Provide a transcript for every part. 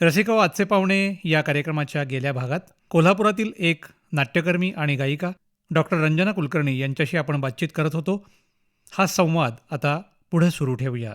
रसिको आजचे पाहुणे या कार्यक्रमाच्या गेल्या भागात कोल्हापुरातील एक नाट्यकर्मी आणि गायिका डॉक्टर रंजना कुलकर्णी यांच्याशी आपण बातचीत करत होतो. हा संवाद आता पुढे सुरू ठेवूया.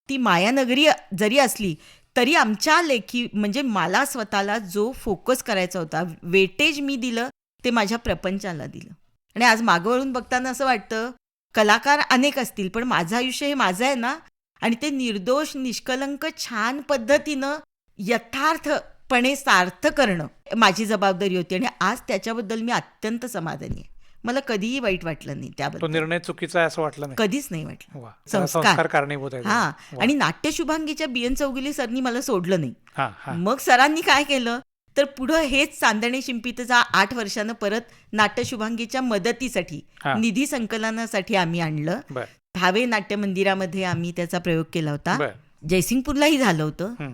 ती मायानगरी जरी असली तरी आमच्या लेखी म्हणजे मला स्वतःला जो फोकस करायचा होता, वेटेज मी दिलं ते माझ्या प्रपंचाला दिलं. आणि आज मागं वळून बघताना असं वाटतं कलाकार अनेक असतील पण माझं आयुष्य हे माझं आहे ना, आणि ते निर्दोष निष्कलंक छान पद्धतीनं यथार्थपणे सार्थ करणं माझी जबाबदारी होती. आणि आज त्याच्याबद्दल मी अत्यंत समाधानी आहे. मला कधीही वाईट वाटलं नाही तो त्याबद्दल, निर्णय चुकीचा आहे असं वाटलं नाही. कधीच नाही वाटलं. वा, त्याला संस्कार कारणीभूत आहे. हा, वा. आणि नाट्यशुभांगीच्या BN चौगुले सरनी मला सोडलं नाही. हा, हा. मग सरांनी काय केलं तर पुढं हेच चांदणे शिंपीतचा 8 वर्षानं परत नाट्यशुभांगीच्या मदतीसाठी हा. निधी संकलनासाठी आम्ही आणलं. बर, भावे नाट्य मंदिरामध्ये आम्ही त्याचा प्रयोग केला होता. बर. जयसिंगपूरलाही झालं होतं. हं.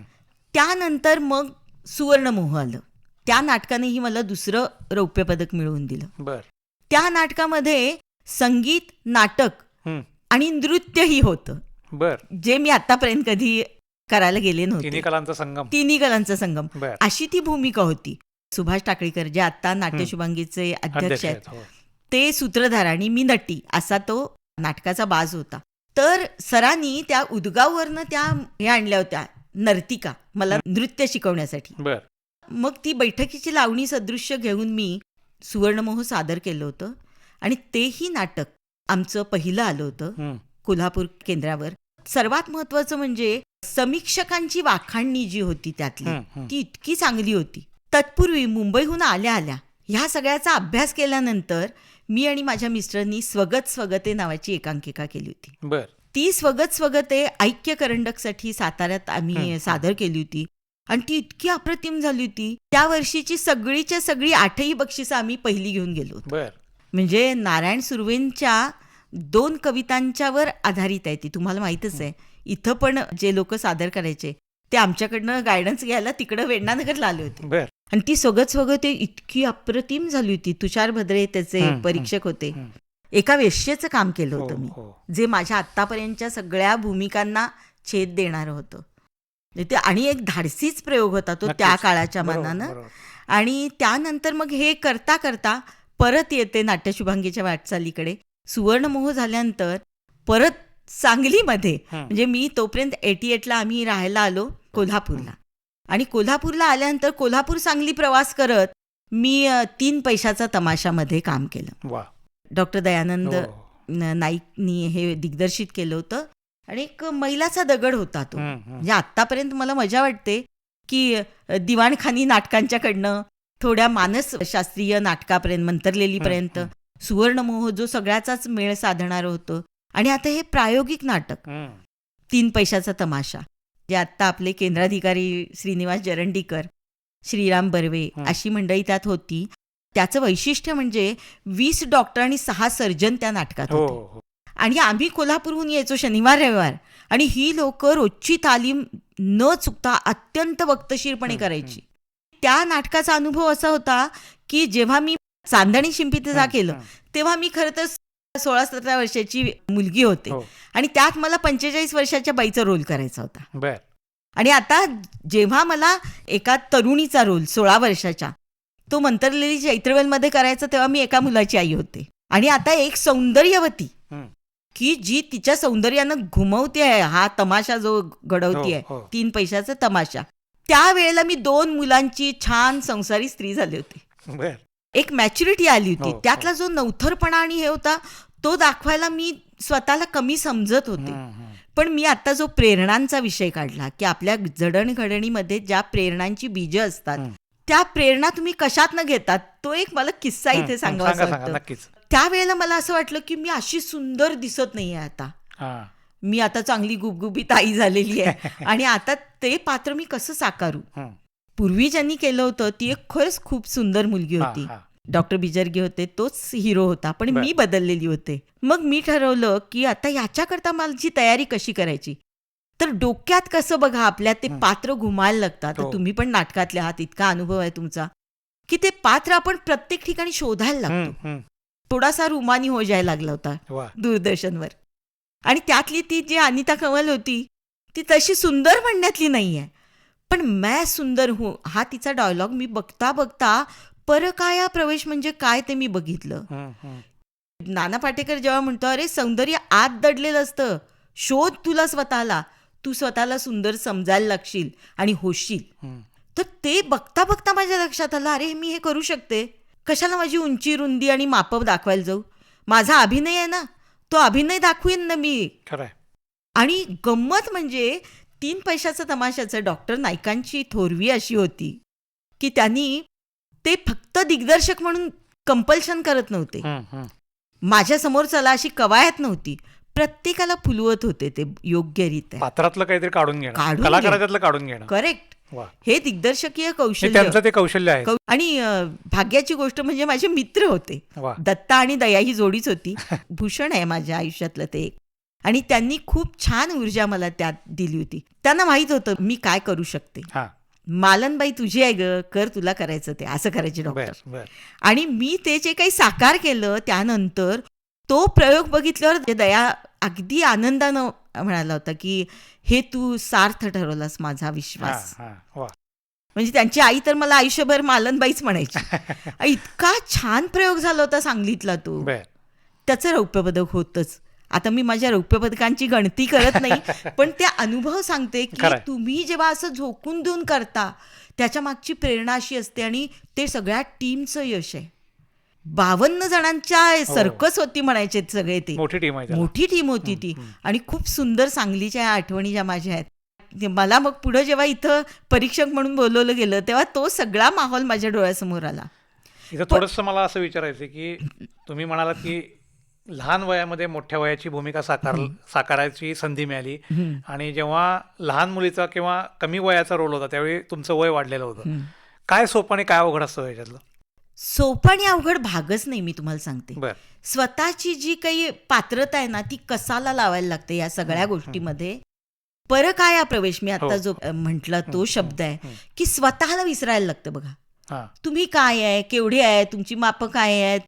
त्यानंतर मग सुवर्णमोह आलं. त्या नाटकानेही मला दुसरं रौप्य पदक मिळवून दिलं. बर. त्या नाटकामध्ये संगीत, नाटक हं. आणि नृत्यही होतं, बर. जे मी आतापर्यंत कधी करायला गेले तिन्ही नव्हते. कलांचा संगम. तिन्ही कलांचा संगम, बर. अशी ती भूमिका होती. सुभाष टाकळीकर जे आता नाट्यशुभांगीचे अध्यक्ष अध्यक्ष आहेत, आहेत. हो. ते सूत्रधार आणि मी नटी असा तो नाटकाचा बाज होता. तर सरांनी त्या उदगाववरनं त्या हे आणल्या होत्या नर्तिका मला नृत्य शिकवण्यासाठी. बर. मग ती बैठकीची लावणी सदृश्य घेऊन मी सुवर्णमोह सादर केलं होतं. आणि तेही नाटक आमचं पहिलं आलं होतं हं. कोल्हापूर केंद्रावर. सर्वात महत्त्वाचं म्हणजे समीक्षकांची वाखाणणी जी होती त्यातली हं, हं. ती इतकी चांगली होती. तत्पूर्वी मुंबईहून आल्या आल्या ह्या सगळ्याचा अभ्यास केल्यानंतर मी आणि माझ्या मिस्टरांनी स्वगत स्वगते नावाची एकांकिका केली होती. बर. ती स्वगत स्वगते ऐक्य करंडकसाठी साताऱ्यात आम्ही सादर केली होती. आणि ती इतकी अप्रतिम झाली होती. त्या वर्षीची सगळीच्या सगळी 8ही बक्षिसं आम्ही पहिली घेऊन गेलो होतो. बर. म्हणजे नारायण सुर्वेंच्या 2 कवितांच्यावर आधारित आहे ती. तुम्हाला माहीतच आहे, इथं पण जे लोक सादर करायचे ते आमच्याकडनं गायडन्स घ्यायला तिकडं वेण्णानगरला आले होते. बर. आणि ती स्वगत स्वगते इतकी अप्रतिम झाली होती. तुषार भद्रे त्याचे परीक्षक होते. एका वेश्येचं काम केलं हो, होतं मी, हो. जे माझ्या आत्तापर्यंतच्या सगळ्या भूमिकांना छेद देणारं होतं. ते आणि एक धाडसीच प्रयोग होता तो त्या नक्कीच. काळाच्या बरोबर, मानानं. बरोबर. आणि त्यानंतर मग हे करता करता परत येते नाट्यशुभांगीच्या वाटचालीकडे. सुवर्णमोह झाल्यानंतर परत सांगलीमध्ये, म्हणजे मी तोपर्यंत 88ला आम्ही राहायला आलो कोल्हापूरला. आणि कोल्हापूरला आल्यानंतर कोल्हापूर सांगली प्रवास करत मी 3 पैशाचा तमाशामध्ये काम केलं. वा. डॉक्टर दयानंद हो. नाईकनी हे दिग्दर्शित केलं होतं. आणि एक मैलाचा दगड होता तो. हं, हं. म्हणजे आत्तापर्यंत मला मजा वाटते की दिवाणखानी नाटकांच्याकडनं थोड्या मानसशास्त्रीय नाटकापर्यंत, मंतरलेलीपर्यंत सुवर्णमोह जो सगळ्याचाच मेळ साधणारं होतं. आणि आता हे प्रायोगिक नाटक हं. 3 पैशाचा तमाशा, जे आत्ता आपले केंद्राधिकारी श्रीनिवास जरंडीकर, श्रीराम बर्वे अशी मंडळी त्यात होती. त्याचं वैशिष्ट्य म्हणजे 20 डॉक्टर आणि 6 सर्जन त्या नाटकात हो, होते. हो. आणि आम्ही कोल्हापूरहून यायचो शनिवार रविवार, आणि ही लोक रोजची तालीम न चुकता अत्यंत वक्तशीरपणे करायची. त्या नाटकाचा अनुभव असा होता की जेव्हा मी चांदणी शिंपीत केलं तेव्हा मी खरं तर 16-17 वर्षाची मुलगी होते. हो. आणि त्यात मला 45 वर्षाच्या बाईचा रोल करायचा होता. बर. आणि आता जेव्हा मला एका तरुणीचा रोल 16 वर्षाच्या तो मंतरलेली चैत्रवेलमध्ये करायचा, तेव्हा मी एका मुलाची आई होते. आणि आता एक सौंदर्यवती हं. की जी तिच्या सौंदर्यानं घुमवते आहे हा तमाशा जो घडवती आहे, हो, हो. 3 पैशाचा तमाशा. त्यावेळेला मी 2 मुलांची छान संसारी स्त्री झाली होती. बर. एक मॅच्युरिटी आली होती. हो, त्यातला जो नवथरपणा आणि हे होता तो दाखवायला मी स्वतःला कमी समजत होते. हं, हं. पण मी आता जो प्रेरणांचा विषय काढला की आपल्या जडणघडणीमध्ये ज्या प्रेरणांची बीजं असतात त्या प्रेरणा तुम्ही कशातनं घेतात, तो एक मला किस्सा इथे सांगावा असं सांगा, वाटतं. नक्कीच. त्यावेळेला मला असं वाटलं की मी अशी सुंदर दिसत नाहीये आता. हा. मी आता चांगली गुबगुबीत आई झालेली आहे आणि आता ते पात्र मी कसं साकारू. हं. पूर्वी ज्यांनी केलं होतं ती एक खरंच खूप सुंदर मुलगी होती. हा. डॉक्टर बिजर्गे होते, तोच हिरो होता, पण बर. मी बदललेली होते. मग मी ठरवलं की आता याच्याकरता माझी तयारी कशी करायची. तर डोक्यात कसं बघा आपल्या ते पात्र घुमायला लागतात. हो. तुम्ही पण नाटकातले आहात, इतका अनुभव आहे तुमचा, की ते पात्र आपण प्रत्येक ठिकाणी शोधायला लागतो. हं. थोडासा रुमानी हो जायला लागला होता वा. दूरदर्शनवर. आणि त्यातली ती जी अनिता कंवल होती ती तशी सुंदर म्हणण्यातली नाहीये, पण मैं सुंदर हूं हा तिचा डायलॉग मी बघता बघता परकाया प्रवेश म्हणजे काय ते मी बघितलं. नाना पाटेकर जेव्हा म्हणतो अरे सौंदर्य आत दडलेलं असतं, शोध तुला स्वतःला, तू स्वतःला सुंदर समजायला लागशील आणि होशील. तर ते बघता बघता माझ्या लक्षात आलं अरे मी हे करू शकते. कशाला माझी उंची रुंदी आणि मापं दाखवायला जाऊ. माझा अभिनय आहे ना, तो अभिनय दाखवीन ना मी. खरंय. आणि गंमत म्हणजे 3 पैशाचं तमाशाचं डॉक्टर नाईकांची थोरवी अशी होती की त्यांनी ते फक्त दिग्दर्शक म्हणून कंपल्शन करत नव्हते. माझ्यासमोर चला अशी कवायत नव्हती. प्रत्येकाला फुलवत होते ते योग्यरित्या. पात्रातलं काहीतरी काढून घेणं, काढून कलाकारातलं काढून घेणं. करेक्ट. वा. हे दिग्दर्शकीय हे कौशल्य त्यांचं ते कौशल्य आहे. आणि भाग्याची गोष्ट म्हणजे माझे मित्र होते. वा. दत्ता आणि दया ही जोडीच होती. भूषण आहे माझ्या आयुष्यातलं ते एक. आणि त्यांनी खूप छान ऊर्जा मला त्यात दिली होती. त्यांना माहित होतं मी काय करू शकते. हा. मालनबाई तुझी आहे ग, कर तुला करायचं ते, असं करायचे डॉक्टर. बर. आणि मी ते जे काही साकार केलं त्यानंतर तो प्रयोग बघितल्यावर दया अगदी आनंदानं म्हणाला होता की हे तू सार्थ ठरवलास माझा विश्वास. वा. म्हणजे त्यांची आई तर मला आयुष्यभर मालनबाईच म्हणायची. इतका छान प्रयोग झाला होता सांगलीतला तो. बर. त्याचं रौप्य पदक होतच. आता मी माझ्या रौप्य पदकांची गणती करत नाही, पण ते अनुभव सांगते की खरंय. तुम्ही जेव्हा असं झोकून देऊन करता त्याच्या मागची प्रेरणा अशी असते. आणि ते सगळ्या टीमचं यश आहे. 52 जणांच्या सर्कस होती म्हणायचे सगळे ते. मोठी टीम आहे त्याला. मोठी टीम होती ती. आणि खूप सुंदर सांगलीच्या आठवणी ज्या माझ्या आहेत. मला मग पुढं जेव्हा इथं परीक्षक म्हणून बोलवलं गेलं तेव्हा तो सगळा माहोल माझ्या डोळ्यासमोर आला. इथं थोडंसं मला असं विचारायचं की तुम्ही म्हणालात की लहान वयामध्ये मोठ्या वयाची भूमिका साकारायची संधी मिळाली. आणि जेव्हा लहान मुलीचा किंवा कमी वयाचा रोल होता त्यावेळी तुमचं वय वाढलेलं होतं. काय सोपं आणि काय अवघड असतं याच्यातलं? सोपं आणि अवघड भागच नाही मी तुम्हाला सांगते. बर. स्वतःची जी काही पात्रता आहे ना ती कसाला लावायला लागते या सगळ्या गोष्टीमध्ये. परकाया प्रवेश मी आता जो म्हटला तो शब्द आहे की स्वतःला विसरायला लागतं. बघा तुम्ही काय आहे, केवढे आहे, तुमची मापं काय आहेत,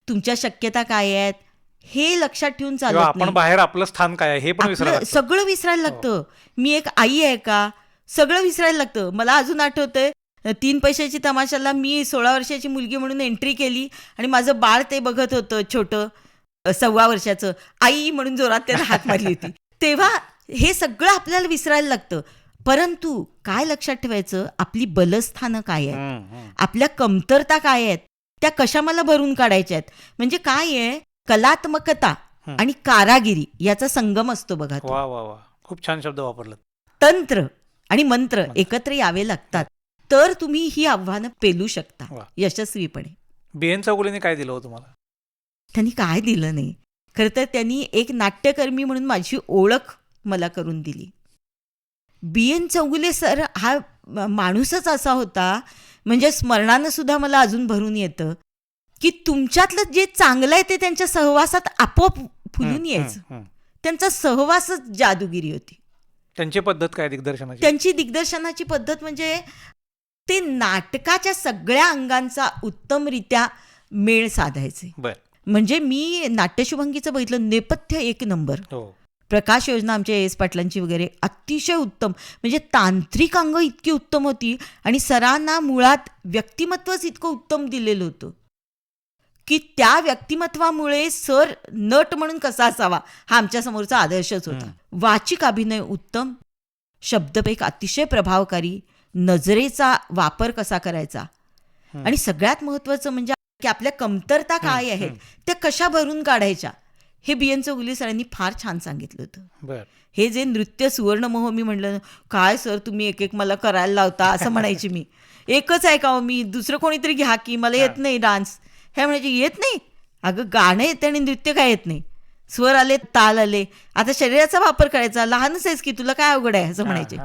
तुमच्या शक्यता काय आहेत हे लक्षात ठेवून चालत आपण नाही. बाहेर आपलं स्थान काय आहे हे पण विसरायला लागतं. सगळं विसरायला लागतं. मी एक आई आहे का, सगळं विसरायला लागतं. मला अजून आठवतंय 3 पैशाची तमाशाला मी 16 वर्षाची मुलगी म्हणून एंट्री केली आणि माझं बाळ ते बघत होतं छोटं 1.25 वर्षाचं. आई म्हणून जोरात त्याला हात मारली होती. तेव्हा हे सगळं आपल्याला विसरायला लागतं. परंतु काय लक्षात ठेवायचं, आपली बलस्थानं काय आहेत, आपल्या कमतरता काय आहेत, त्या कशा मला भरून काढायच्या आहेत. म्हणजे काय आहे, कलात्मकता आणि कारागिरी याचा संगम असतो बघा. वा वा वा, खूप छान शब्द वापरला. तंत्र आणि मंत्र एकत्र यावे लागतात तर तुम्ही ही आव्हानं पेलू शकता यशस्वीपणे. BN चौगुलेने काय दिलं हो तुम्हाला? त्यांनी काय दिलं नाही. खरं तर त्यांनी एक नाट्यकर्मी म्हणून माझी ओळख मला करून दिली. BN चौगुले सर हा माणूसच असा होता, म्हणजे स्मरणानं सुद्धा मला अजून भरून येतं की तुमच्यातलं जे चांगलं आहे ते त्यांच्या सहवासात आपोआप फुलून यायचं. त्यांचा सहवासच जादूगिरी होती. त्यांची पद्धत काय दिग्दर्शनाची? त्यांची दिग्दर्शनाची पद्धत म्हणजे ते नाटकाच्या सगळ्या अंगांचा उत्तमरित्या मेळ साधायचे. म्हणजे मी नाट्यशुभंगीचं बघितलं, नेपथ्य 1 नंबर. प्रकाश योजना आमच्या AS पाटलांची वगैरे अतिशय उत्तम. म्हणजे तांत्रिक अंग इतकी उत्तम होती आणि सरांना मुळात व्यक्तिमत्वच इतकं उत्तम दिलेलं होतं की त्या व्यक्तिमत्वामुळे सर नट म्हणून कसा असावा हा आमच्या समोरचा आदर्शच होता. वाचिक अभिनय उत्तम, शब्दपेक अतिशय प्रभावकारी, नजरेचा वापर कसा करायचा आणि सगळ्यात महत्वाचं म्हणजे की आपल्या कमतरता काय आहेत त्या कशा भरून काढायच्या हे BN चौगुले सरांनी फार छान सांगितलं होतं. हे जे नृत्य सुवर्णमोह मी म्हणलं, काय सर तुम्ही एक एक मला करायला लावता असं म्हणायची मी. एकच आहे का हो मी, दुसरं कोणीतरी घ्या की, मला येत नाही डान्स. हे म्हणायचे येत नाही, अगं गाणं येते आणि नृत्य काय येत नाही, स्वर आले ताल आले, आता शरीराचा वापर करायचा, लहानच आहेस की तुला काय अवघड आहे असं म्हणायचे.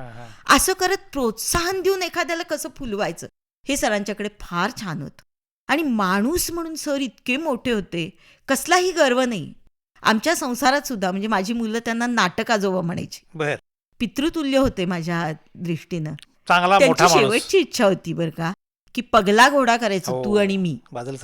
असं करत प्रोत्साहन देऊन एखाद्याला कसं फुलवायचं हे सरांच्याकडे फार छान होतं. आणि माणूस म्हणून सर इतके मोठे होते, कसलाही गर्व नाही. आमच्या संसारात सुद्धा म्हणजे माझी मुलं त्यांना नाटक आजोबा म्हणायची. पितृतुल्य होते माझ्या दृष्टीनं. त्यांची शेवटची इच्छा होती बरं का की पगला घोडा करायचं तू आणि मी. बादल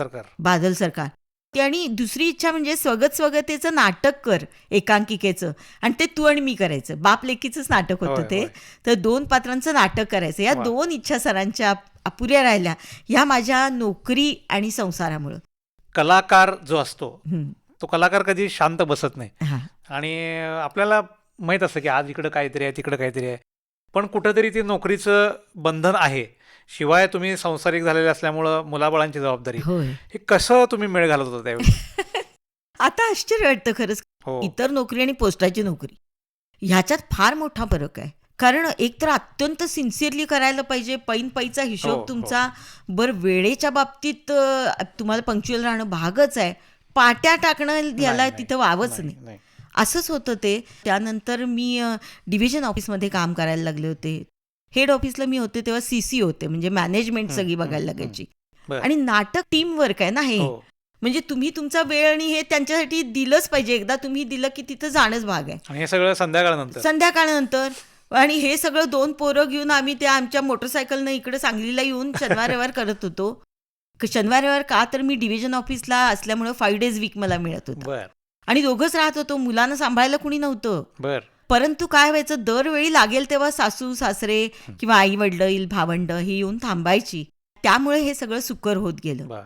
सरकार होती. आणि दुसरी इच्छा म्हणजे स्वगतेचं नाटक कर, एकांकिकेचं, आणि ते तू आणि मी करायचं. बाप लेकीचंच नाटक होतं होय, ते. होय. तर 2 पात्रांचं नाटक करायचं. या वा. 2 इच्छा सरांच्या अपुऱ्या राहिल्या, ह्या माझ्या नोकरी आणि संसारामुळं. कलाकार जो असतो हं. तो कलाकार कधी शांत बसत नाही. हां. आणि आपल्याला माहीत असतं की आज इकडं काहीतरी आहे, तिकडं काहीतरी आहे. पण कुठंतरी ते नोकरीचं बंधन आहे. शिवाय तुम्ही संसारिक झालेले असल्यामुळं मुलाबाळांची जबाबदारी. होय. हे कसं तुम्ही मेळ घालत होता त्यावेळी? आता आश्चर्य वाटतं खरंच. हो. इतर नोकरी आणि पोस्टाची नोकरी ह्याच्यात फार मोठा फरक आहे. कारण एक तर अत्यंत सिन्सिअरली करायला पाहिजे, पैचा हो, हिशोब हो. तुमचा. बरं, वेळेच्या बाबतीत तुम्हाला पंक्च्युअल राहणं भागच आहे. पाट्या टाकणं याला नाही, तिथं वावच नाही. नाही. असंच होतं ते. त्यानंतर मी डिव्हिजन ऑफिसमध्ये काम करायला लागले होते. हेड ऑफिसला मी होते तेव्हा CC होते, म्हणजे मॅनेजमेंट हं, सगळी हं, बघायला हं. लागायची. बरं. आणि नाटक टीम वर्क आहे ना हे. हो. म्हणजे तुम्ही तुमचा वेळ आणि हे त्यांच्यासाठी दिलंच पाहिजे. एकदा तुम्ही दिलं की तिथं जाणंच भाग आहे. आणि हे सगळं संध्याकाळनंतर. संध्याकाळनंतर. आणि हे सगळं 2 पोरं घेऊन आम्ही त्या आमच्या मोटरसायकलनं इकडे सांगलीला येऊन शनिवार रविवार करत होतो. शनिवार रविवार का तर मी डिव्हिजन ऑफिसला असल्यामुळं 5 days वीक मला मिळत होतं. बर आणि दोघंच राहत होतो. मुलांना सांभाळायला कुणी नव्हतं. बर परंतु काय व्हायचं, दरवेळी लागेल तेव्हा सासू सासरे किंवा आई वडील भावंड ही येऊन थांबायची. त्यामुळे हे सगळं सुकर होत गेलं. बर.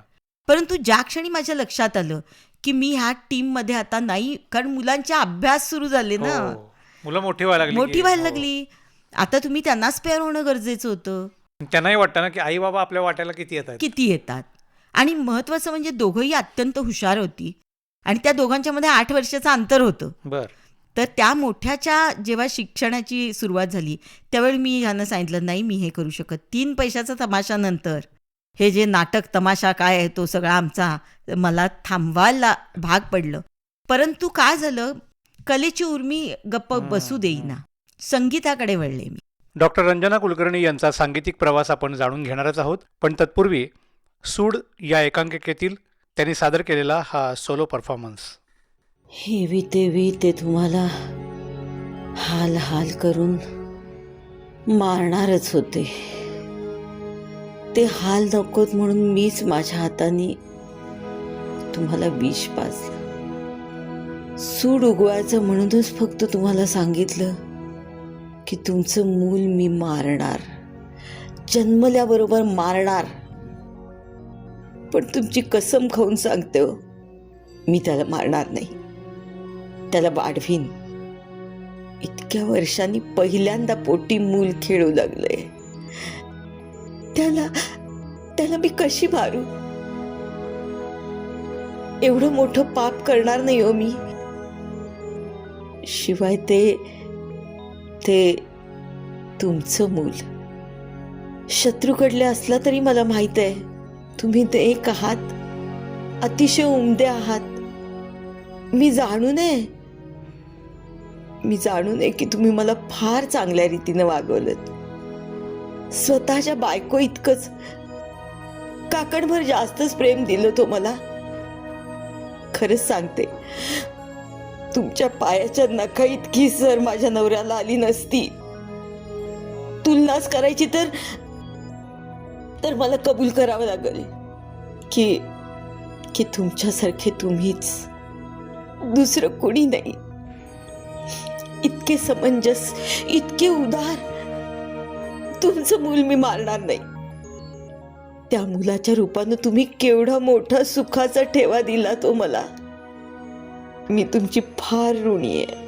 परंतु ज्या क्षणी माझ्या लक्षात आलं की मी ह्या टीममध्ये आता नाही, कारण मुलांचे अभ्यास सुरू झाले ना, हो. मुलं मोठी व्हायला लागली मोठी की- व्हायला हो. लागली. आता तुम्ही त्यांना स्पेअर होणं गरजेचं होतं. त्यांनाही वाटतं ना की आई बाबा आपल्या वाट्याला किती येतात. किती येतात. आणि महत्वाचं म्हणजे दोघंही अत्यंत हुशार होती. आणि त्या दोघांच्यामध्ये 8 वर्षाचं अंतर होतं. बर तर त्या मोठ्याच्या जेव्हा शिक्षणाची सुरुवात झाली त्यावेळी मी ह्यांना सांगितलं, नाही मी हे करू शकत. 3 पैशाचा तमाशानंतर हे जे नाटक तमाशा काय आहे तो सगळा आमचा मला थांबवायला भाग पडलं. परंतु काय झालं, कलेची उर्मी गप्प बसू देईना. संगीताकडे वळले मी. डॉक्टर रंजना कुलकर्णी यांचा सांगीतिक प्रवास आपण जाणून घेणारच आहोत. पण तत्पूर्वी सूड या एकांकिकेतील त्यांनी सादर केलेला हा सोलो परफॉर्मन्स. हेवी तेवी ते तुम्हाला हाल हाल करून मारणारच होते. ते हाल नकोत म्हणून मीच माझ्या हाताने तुम्हाला विष पाजलं. सूड उगवायचं म्हणूनच फक्त तुम्हाला सांगितलं की तुमचं मूल मी मारणार, जन्मल्याबरोबर मारणार. पण तुमची कसम खाऊन सांगते हो, मी त्याला मारणार नाही, त्याला वाढवीन. इतक्या वर्षांनी पहिल्यांदा पोटी मूल खेळू लागलंय. त्याला मी कशी मारू? एवढं मोठं पाप करणार नाही हो मी. शिवाय ते तुमचं मूल शत्रूकडले असला तरी मला माहित आहे तुम्ही ते एक आहात, अतिशय उमदे आहात. मी जाणून आहे की तुम्ही मला फार चांगल्या रीतीने वागवलं. स्वतःच्या बायको इतकंच, काकडभर जास्तच प्रेम दिलं तो मला. खरंच सांगते, तुमच्या पायाच्या नखा इतकी सर माझ्या नवऱ्याला आली नसती. तुलनाच करायची तर मला कबूल करावं लागेल की तुमच्यासारखे तुम्हीच, दुसरं कोणी नाही. इतके समंजस, इतके उदार. तुमचं मूल मी मारणार नाही. त्या मुलाच्या रूपानं तुम्ही केवढा मोठा सुखाचा ठेवा दिला तो मला. मी तुमची फार ऋणी आहे.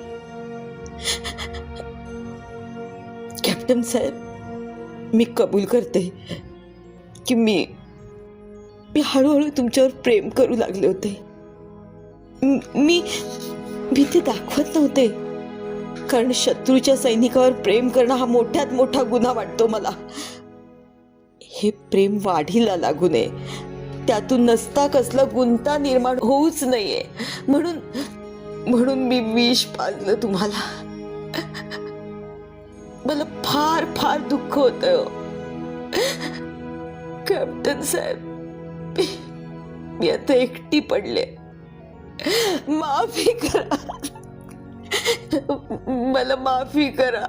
कॅप्टन साहेब, मी कबूल करते की मी हळूहळू तुमच्यावर प्रेम करू लागले होते. मी ते दाखवत नव्हते, कारण शत्रूच्या सैनिकावर प्रेम करणं हा मोठ्यात मोठा गुन्हा वाटतो मला. हे प्रेम वाढीला लागू नये, त्यातून नसता कसला गुंता निर्माण होऊच नये म्हणून मी विष पाजलं तुम्हाला. मला फार फार दुःख होतं कॅप्टन साहेब. मी आता एकटी पडले. माफी करा, मला माफी करा.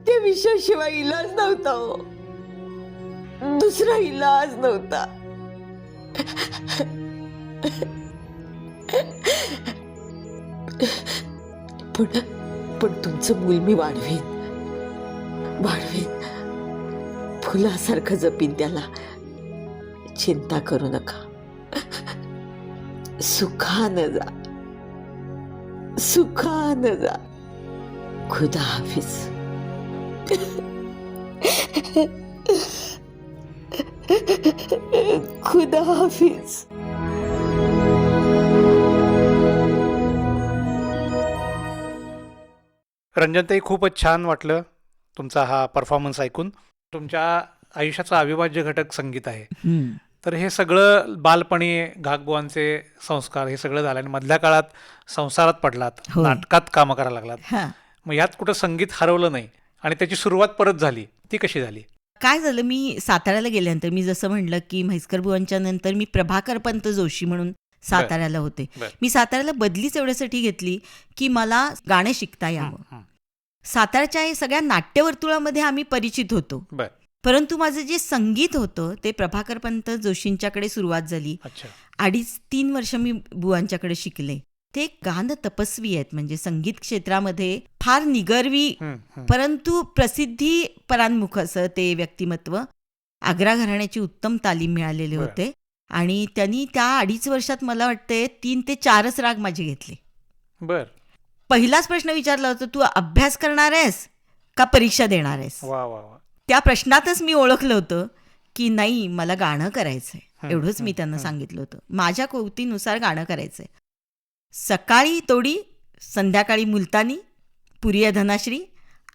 त्या विषयाशिवाय इलाज नव्हता हो, दुसरा इलाज नव्हता. पण तुमचं मूल मी वाढवेन, फुलासारखं जपीन त्याला. चिंता करू नका. सुखानं जा. खुदा हाफिज. खुदा हाफिज. रंजनताई, खूपच छान वाटलं तुमचा हा परफॉर्मन्स ऐकून. तुमच्या आयुष्याचा अविभाज्य घटक संगीत आहे. तर हे सगळं बालपणी घागबुवांचे संस्कार हे सगळं झालं आणि मधल्या काळात संसारात पडलात, होय. नाटकात कामं करायला लागलात. हां. मग यात कुठं संगीत हरवलं नाही आणि त्याची सुरुवात परत झाली, ती कशी झाली? काय झालं, मी साताऱ्याला गेल्यानंतर मी जसं म्हणलं की म्हैसकर बुवांच्या नंतर मी प्रभाकर पंत जोशी म्हणून साताऱ्याला होते. बर. मी साताऱ्याला बदलीच एवढ्यासाठी घेतली की मला गाणं शिकता यावं. हं. सातारच्या या सगळ्या नाट्यवर्तुळामध्ये आम्ही परिचित होतो, बर. परंतु माझं जे संगीत होतं ते प्रभाकर पंत जोशींच्याकडे सुरुवात झाली. अच्छा. 2.5-3 वर्ष मी बुवांच्याकडे शिकले. ते गान तपस्वी आहेत, म्हणजे संगीत क्षेत्रामध्ये फार निगर्वी परंतु प्रसिद्धी परांमुख असं ते व्यक्तिमत्व. आग्रा घराण्याची उत्तम तालीम मिळालेले बर. होते आणि त्यांनी त्या 2.5 वर्षात मला वाटते 3 ते 4च राग माझे घेतले. बर. पहिलाच प्रश्न विचारला होता, तू अभ्यास करणार आहेस का परीक्षा देणार आहेस? वा वा वा. त्या प्रश्नातच मी ओळखलं होतं की नाही, मला गाणं करायचंय. हं, एवढंच मी हं, त्यांना हं. सांगितलं होतं. माझ्या कौतीनुसार गाणं करायचंय. सकाळी तोडी, संध्याकाळी मुलतानी, पुरिया धनाश्री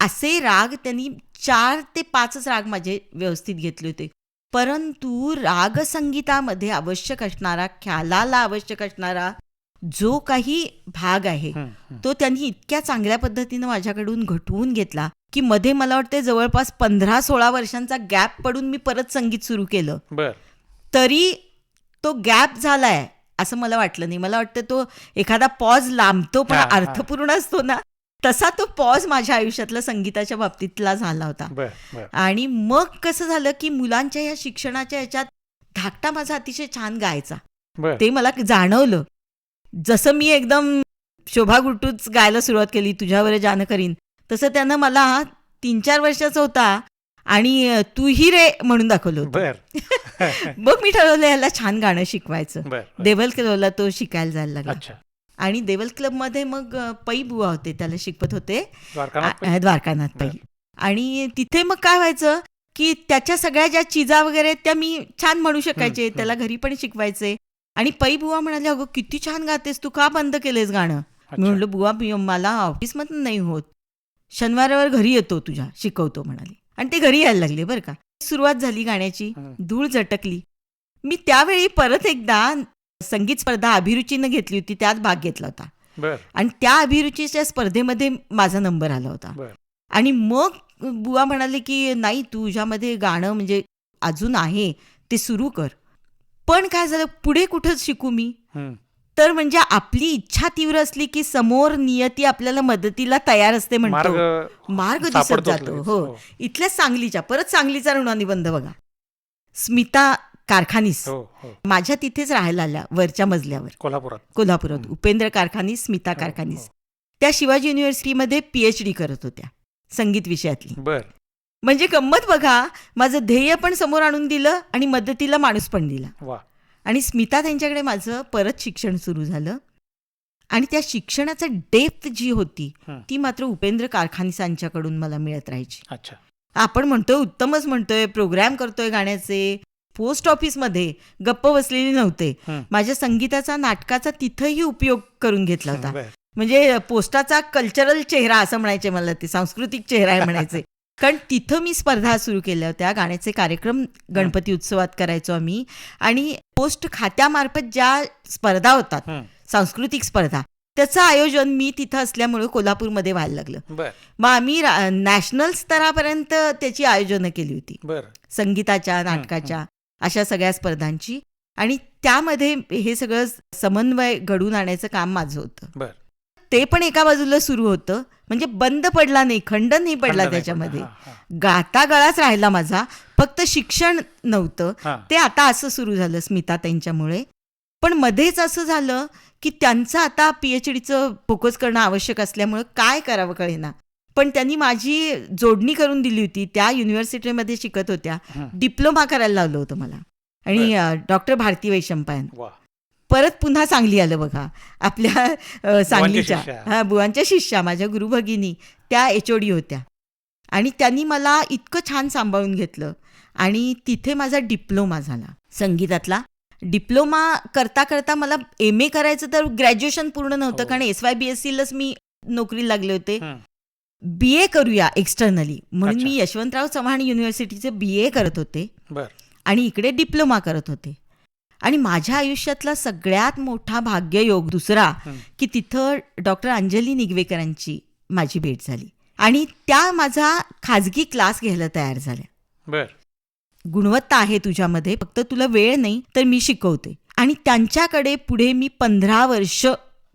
असे राग त्यांनी 4 ते 5च राग माझे व्यवस्थित घेतले होते. परंतु रागसंगीतामध्ये आवश्यक असणारा, ख्यालाला आवश्यक असणारा जो काही भाग आहे तो त्यांनी इतक्या चांगल्या पद्धतीनं माझ्याकडून घटवून घेतला की मध्ये मला वाटते जवळपास 15-16 वर्षांचा गॅप पडून मी परत संगीत सुरू केलं. बर. तरी तो गॅप झालाय असं मला वाटलं नाही. मला वाटतं तो एखादा पॉज लांबतो पण हा, हा. अर्थपूर्ण असतो ना, तसा तो पॉज माझ्या आयुष्यातला संगीताच्या बाबतीतला झाला होता. बर. बर. आणि मग कसं झालं की मुलांच्या या शिक्षणाच्या याच्यात धाकटा माझा अतिशय छान गायचा. बर. ते मला जाणवलं. जसं मी एकदम शोभा गुट्टूच गायला सुरुवात केली, तुझ्यावर जाणं करीन, तसं त्यानं मला 3-4 वर्षाचा होता आणि तूही रे म्हणून दाखवलं होतं. बर. मग मी ठरवलं याला छान गाणं शिकवायचं. बर. देवल क्लबला तो शिकायला जायला लागला अच्छा. आणि देवल क्लबमध्ये मग पै बुवा होते, त्याला शिकवत होते, द्वारकानाथ. द्वारकानाथ पै. आणि तिथे मग काय व्हायचं की त्याच्या सगळ्या ज्या चिजा वगैरे त्या मी छान म्हणू शकायचे, त्याला घरी पण शिकवायचे. आणि पै बुवा म्हणाले, अगं किती छान गातेस तू, का बंद केलेस गाणं? मी म्हणलं, बुवा मला ऑफिसमधून नाही होत, शनिवारावर घरी येतो तुझ्या, शिकवतो म्हणाले. आणि ते घरी यायला लागले बरं का. सुरुवात झाली गाण्याची, धूळ झटकली. मी त्यावेळी परत एकदा संगीत स्पर्धा अभिरुचीनं घेतली होती, त्यात भाग घेतला होता. बर. आणि त्या अभिरुचीच्या स्पर्धेमध्ये माझा नंबर आला होता. बर. आणि मग बुवा म्हणाले की नाही, तुझ्यामध्ये गाणं म्हणजे अजून आहे, ते सुरू कर. पण काय झालं, पुढे कुठंच शिकू मी? तर म्हणजे आपली इच्छा तीव्र असली की समोर नियती आपल्याला मदतीला तयार असते म्हणतो, मार्ग दिसत सापडतोच जातो. लगेच. हो. इथल्याच सांगलीच्या, परत सांगलीचा ऋणानिबंध बघा, स्मिता कारखानीस हो, हो. माझ्या तिथेच राहायला आल्या, वरच्या मजल्यावर, कोल्हापुरात. उपेंद्र कारखानीस, स्मिता कारखानीस, त्या शिवाजी युनिव्हर्सिटीमध्ये PhD करत होत्या संगीत विषयातली. बर. म्हणजे गंमत बघा, माझं ध्येय पण समोर आणून दिलं आणि मदतीला माणूस पण दिला. वा. आणि स्मिता त्यांच्याकडे माझं परत शिक्षण सुरू झालं. आणि त्या शिक्षणाचं डेप्थ जी होती ती मात्र उपेंद्र कारखानीसांच्याकडून मला मिळत राहायची. अच्छा. आपण म्हणतोय, उत्तमच म्हणतोय, प्रोग्राम करतोय गाण्याचे, पोस्ट ऑफिसमध्ये गप्प बसलेली नव्हते. माझ्या संगीताचा, नाटकाचा तिथंही उपयोग करून घेतला होता. म्हणजे पोस्टाचा कल्चरल चेहरा असं म्हणायचे मला, ते सांस्कृतिक चेहरा आहे म्हणायचे. कारण तिथं मी स्पर्धा सुरू केल्या होत्या, गाण्याचे कार्यक्रम गणपती उत्सवात करायचो आम्ही. आणि पोस्ट खात्यामार्फत ज्या स्पर्धा होतात, सांस्कृतिक स्पर्धा, त्याचं आयोजन मी तिथं असल्यामुळे कोल्हापूरमध्ये व्हायला लागलं. मग आम्ही नॅशनल स्तरापर्यंत त्याची आयोजनं केली होती, संगीताच्या, नाटकाच्या, अशा सगळ्या स्पर्धांची. आणि त्यामध्ये हे सगळं समन्वय घडून आणायचं काम माझं होतं. ते पण एका बाजूला सुरू होतं, म्हणजे बंद पडला नाही, खंड नाही पडला त्याच्यामध्ये. गाता गळाच राहिला माझा, फक्त शिक्षण नव्हतं. ते आता असं सुरू झालं स्मिता त्यांच्यामुळे. पण मध्येच असं झालं की त्यांचं आता PhDचं फोकस करणं आवश्यक असल्यामुळं काय करावं कळेना. पण त्यांनी माझी जोडणी करून दिली होती. त्या युनिव्हर्सिटीमध्ये शिकत होत्या. डिप्लोमा करायला लावलं होतं मला. आणि डॉक्टर भारती वैशंपायन. वा. परत पुन्हा सांगली आलं बघा. आपल्या सांगलीच्या शिष्या. बुवांच्या शिष्या माझ्या गुरुभगिनी त्या HOD होत्या. आणि त्यांनी मला इतकं छान सांभाळून घेतलं आणि तिथे माझा डिप्लोमा झाला संगीतातला. डिप्लोमा करता करता मला MA करायचं तर ग्रॅज्युएशन पूर्ण नव्हतं, हो. कारण SYBSCलाच मी नोकरीला लागले होते. हं. BA करूया एक्सटर्नली म्हणून अच्छा. मी यशवंतराव चव्हाण युनिव्हर्सिटीचे BA करत होते बर. आणि इकडे डिप्लोमा करत होते. आणि माझ्या आयुष्यातला सगळ्यात मोठा भाग्ययोग दुसरा की तिथं डॉक्टर अंजली निगवेकरांची माझी भेट झाली आणि त्या माझा खाजगी क्लास घ्यायला तयार झाल्या. बर. गुणवत्ता आहे तुझ्यामध्ये, फक्त तुला वेळ नाही तर मी शिकवते. आणि त्यांच्याकडे पुढे मी 15 वर्ष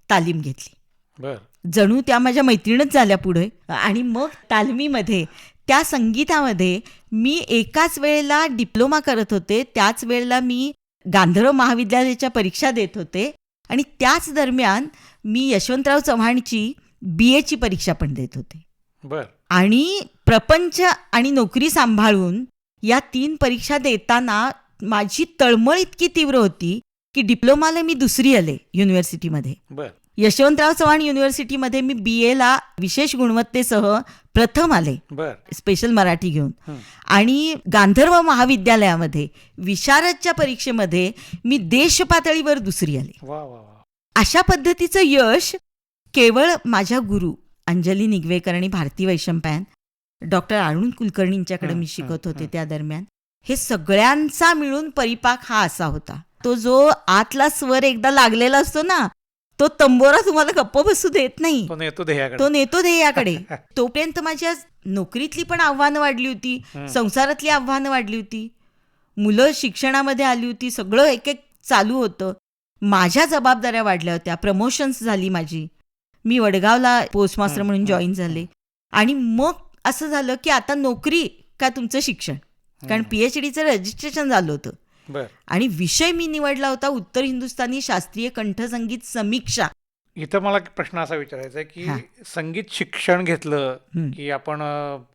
तालीम घेतली. बर. जणू त्या माझ्या मैत्रीणच झाल्या पुढे. आणि मग तालमीमध्ये त्या संगीतामध्ये मी एकाच वेळेला डिप्लोमा करत होते, त्याच वेळेला मी गांधर्व महाविद्यालयाच्या परीक्षा देत होते आणि त्याच दरम्यान मी यशवंतराव चव्हाणची BAची परीक्षा पण देत होते. बर. आणि प्रपंच आणि नोकरी सांभाळून या 3 परीक्षा देताना माझी तळमळ इतकी तीव्र होती की डिप्लोमाला मी दुसरी आले युनिव्हर्सिटीमध्ये. बर. यशवंतराव चव्हाण युनिव्हर्सिटीमध्ये मी BAला विशेष गुणवत्तेसह प्रथम आले, बर. स्पेशल मराठी घेऊन. हं. आणि गांधर्व महाविद्यालयामध्ये विशारदच्या परीक्षेमध्ये मी देश पातळीवर दुसरी आले. वा वा वा. अशा पद्धतीचं यश केवळ माझ्या गुरु अंजली निगवेकर आणि भारती वैशंपायन, डॉक्टर अरुण कुलकर्णींच्याकडे मी शिकत होते त्या दरम्यान, हे सगळ्यांचा मिळून परिपाक हा असा होता. तो जो आतला स्वर एकदा लागलेला असतो ना, तो तंबोरा तुम्हाला गप्प बसू देत नाही, तो नेतो ध्येयाकडे. तो नेतो ध्येयाकडे. तोपर्यंत माझ्या नोकरीतली पण आव्हानं वाढली होती, संसारातली आव्हानं वाढली होती, मुलं शिक्षणामध्ये आली होती, सगळं एक एक चालू होतं. माझ्या जबाबदाऱ्या वाढल्या होत्या, प्रमोशन्स झाली माझी, मी वडगावला पोस्टमास्टर म्हणून जॉईन झाले. आणि मग असं झालं की आता नोकरी का तुमचं शिक्षण, कारण PhDचं रजिस्ट्रेशन झालं होतं. बर. आणि विषय मी निवडला होता उत्तर हिंदुस्थानी शास्त्रीय कंठसंगीत समीक्षा. इथं मला प्रश्न असा विचारायचा आहे की हां. संगीत शिक्षण घेतलं की आपण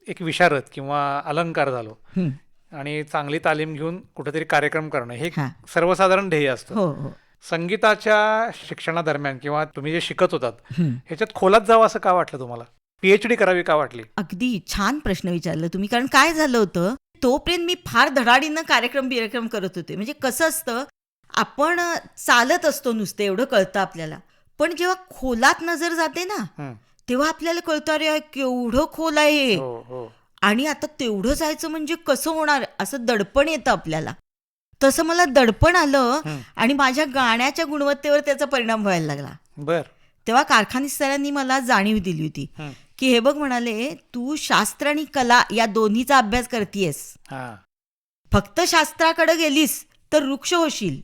एक विशारद किंवा अलंकार झालो हं. आणि चांगली तालीम घेऊन कुठेतरी कार्यक्रम करणं हे हां. सर्वसाधारण ध्येय असतं. हो हो. संगीताच्या शिक्षणादरम्यान किंवा तुम्ही जे शिकत होतात हं. ह्याच्यात खोलात जावं असं का वाटलं तुम्हाला? PhD करावी का वाटली? अगदी छान प्रश्न विचारला तुम्ही. कारण काय झालं होतं, तोपर्यंत मी फार धडाडीनं कार्यक्रम करत होते. म्हणजे कसं असतं, आपण चालत असतो नुसतं, एवढं कळतं आपल्याला, पण जेव्हा खोलात नजर जाते ना हं. तेव्हा आपल्याला कळतं, अरे केवढं खोल आहे हे. हो हो. आणि आता तेवढं जायचं म्हणजे कसं होणार, असं दडपण येतं आपल्याला. तसं मला दडपण आलं आणि माझ्या गाण्याच्या गुणवत्तेवर त्याचा परिणाम व्हायला लागला. बर. तेव्हा कारखानी सरांनी मला जाणीव दिली होती की हे बघ, म्हणाले, तू शास्त्र आणि कला या दोन्हीचा अभ्यास करतीयस. हां. फक्त शास्त्राकडे गेलीस तर वृक्ष होशील,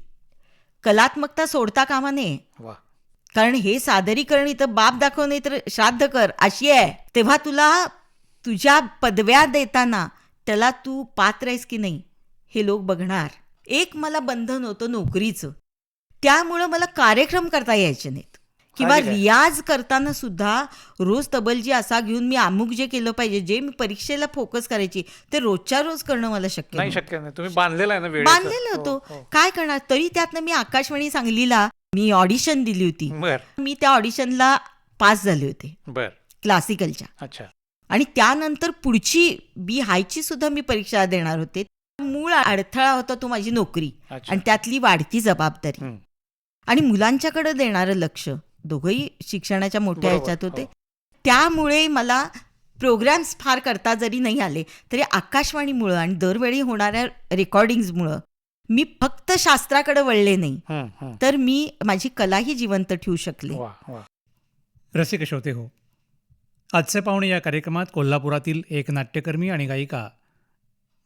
कलात्मकता सोडता कामा नये. वा. कारण हे सादरीकरण इथं बाप दाखव नाही तर श्राद्ध कर अशी आहे. तेव्हा तुला तुझ्या पदव्या देताना त्याला तू पात्र आहेस की नाही हे लोक बघणार. एक मला बंधन होतं नोकरीचं, त्यामुळं मला कार्यक्रम करता यायचे नाहीत किंवा आणि काय? रियाज करताना सुद्धा रोज तबलजी असा घेऊन मी अमुक जे केलं पाहिजे, जे मी परीक्षेला फोकस करायची, ते रोजच्या रोज करणं मला शक्य नाही, नव्हतं. शक्य नाही. तुम्ही बांधलेला आहे ना वेळ. बांधलेलं होतं. काय करणार. तरी त्यातनं मी आकाशवाणी सांगलीला मी ऑडिशन दिली होती. बर. मी त्या ऑडिशनला पास झाले होते बर. क्लासिकलच्या. अच्छा. आणि त्यानंतर पुढची BHची सुद्धा मी परीक्षा देणार होते. मूळ अडथळा होता तो माझी नोकरी अच्छा. आणि त्यातली वाढती जबाबदारी हं. आणि मुलांच्याकडे देणारं लक्ष. दोघंही शिक्षणाच्या मोठ्या बरोबर. ह्याच्यात होते. हो. त्यामुळे मला प्रोग्रॅम्स फार करता जरी नाही आले तरी आकाशवाणीमुळं आणि दरवेळी होणाऱ्या रेकॉर्डिंग्समुळं मी फक्त शास्त्राकडे वळले नाही, हं, हं. तर मी माझी कलाही जिवंत ठेवू शकले. वा वा. रसिक श्रोते हो, आजचे पाहुणे या कार्यक्रमात कोल्हापुरातील एक नाट्यकर्मी आणि गायिका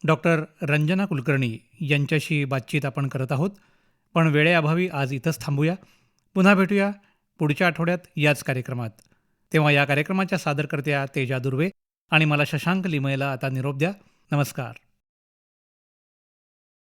डॉक्टर रंजना कुलकर्णी यांच्याशी बातचीत आपण करत आहोत. पण वेळेअभावी आज इथंच थांबूया. पुन्हा भेटूया पुढच्या आठवड्यात याच कार्यक्रमात. तेव्हा या कार्यक्रमाच्या सादरकर्त्या तेजा दुर्वे आणि मला शशांक लिमयेला आता निरोप द्या. नमस्कार.